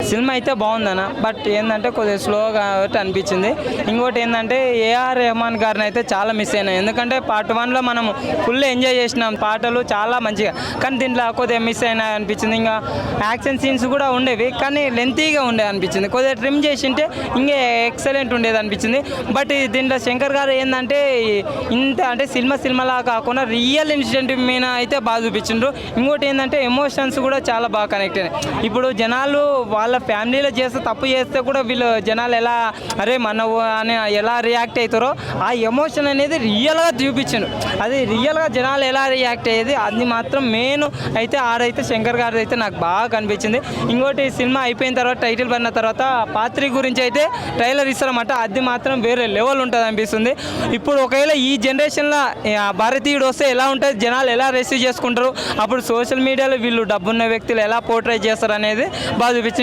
Cinema అయితే బాగుందన్న, but ఏంటంటే కొద్దిగా స్లోగా అనిపించింది. ఇంకోటి ఏంటంటే ఏఆర్ రెహమాన్ గారిని అయితే చాలా మిస్ అయినాం, ఎందుకంటే పార్ట్ 1లో మనం ఫుల్ ఎంజాయ్ చేసినాం, పాటలు చాలా మంచిగా, కానీ దీంట్లో కొద్దిగా మిస్ అయినా అనిపించింది. ఇంకా యాక్షన్ సీన్స్ కూడా ఉండేవి కానీ లెంతీగా ఉండే అనిపించింది, కొద్దిగా ట్రిమ్ చేసింటే ఇంకా ఎక్సలెంట్ ఉండేది అనిపించింది. బట్ దీంట్లో శంకర్ గారు ఏంటంటే ఇంత అంటే సినిమాలా కాకుండా రియల్ ఇన్సిడెంట్ మీద అయితే బాగా చూపించిండ్రు. ఇంకోటి ఏంటంటే ఎమోషన్స్ కూడా చాలా బాగా కనెక్ట్ అయినాయి. ఇప్పుడు జనాలు వాళ్ళ ఫ్యామిలీలో చేస్తే తప్పు చేస్తే కూడా వీళ్ళు జనాలు ఎలా అరే మనవు అని ఎలా రియాక్ట్ అవుతారో ఆ ఎమోషన్ అనేది రియల్గా చూపించిండు. అది రియల్గా జనాలు ఎలా రియాక్ట్ అయ్యేది అది మాత్రం మెయిన్ అయితే ఆడైతే శంకర్ గారు అయితే నాకు బాగా కనిపించింది. ఇంకోటి సినిమా అయిపోయిన తర్వాత టైటిల్ పడిన తర్వాత పాత్రి గురించి అయితే ట్రైలర్ ఇస్తారన్నమాట, అది మాత్రం వేరే లెవెల్ ఉంటుంది అనిపిస్తుంది. ఇప్పుడు ఒకవేళ ఈ జనరేషన్లో భారతీయుడు వస్తే ఎలా ఉంటుంది, జనాలు ఎలా రిసీవ్ చేసుకుంటారు, అప్పుడు సోషల్ మీడియాలో వీళ్ళు డబ్బున్న వ్యక్తులు ఎలా పోర్ట్రేట్ చేస్తారు అనేది బాగా చూపించింది.